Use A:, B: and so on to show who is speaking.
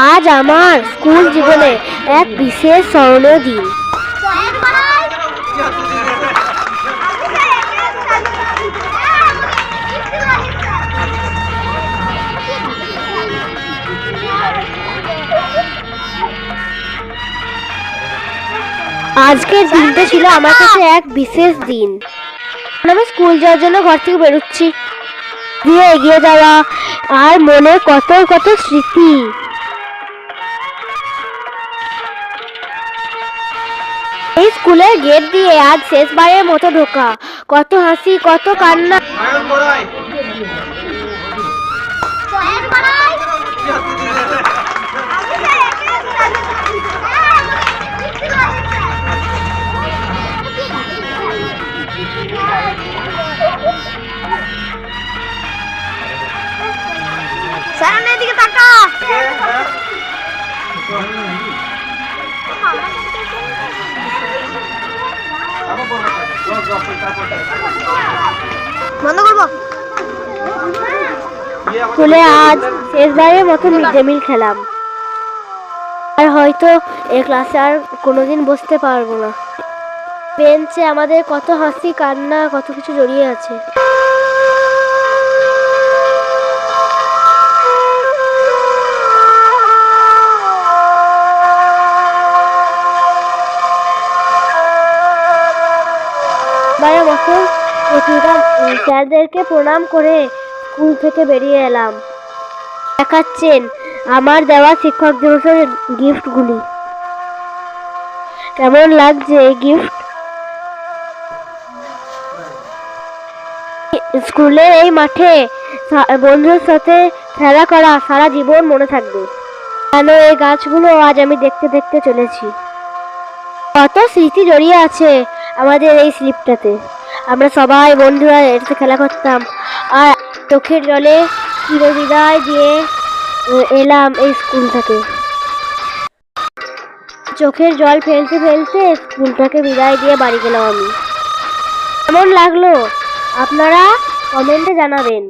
A: আজ আমার স্কুল জীবনে এক বিশেষ স্মরণীয় দিন। আজকের দিনটা ছিল আমার কাছে এক বিশেষ দিন। আমি স্কুল যাওয়ার জন্য ঘর থেকে বেরোচ্ছি, দিয়ে এগিয়ে যাওয়া আর মনে কত কত স্মৃতি। এই স্কুলের গেট দিয়ে আজ শেষবারের মতো ঢোকা, কত হাসি কত কান্না। সামনের দিকে তাকা। বন্ধ করবো। স্কুলে আজ শেষবারের মতো মিড ডে মিল খেলাম, আর হয়তো এই ক্লাসে আর কোনোদিন বসতে পারবো না। বেঞ্চে আমাদের কত হাসি কান্না কত কিছু জড়িয়ে আছে। বারের মতো প্রতিটা স্যারদেরকে প্রণাম করে স্কুল থেকে বেরিয়ে এলাম। দেখাচ্ছেন আমার দেওয়া শিক্ষক দিবসের গিফটগুলি। কেমন লাগছে এই গিফট? স্কুলের এই মাঠে বন্ধুদের সাথে খেলা করা সারা জীবন মনে থাকবে। কেন এই গাছগুলো আজ আমি দেখতে দেখতে চলেছি। কত স্মৃতি জড়িয়ে আছে আমাদের এই স্লিপটাতে। আমরা সবাই বন্ধুরা এটাতে খেলা করতাম, আর চোখের জলে চিরবিদায় দিয়ে এলাম এই স্কুলটাকে। চোখের জল ফেলতে ফেলতে স্কুলটাকে বিদায় দিয়ে বাড়ি গেলাম আমি। কেমন লাগলো আপনারা কমেন্টে জানাবেন।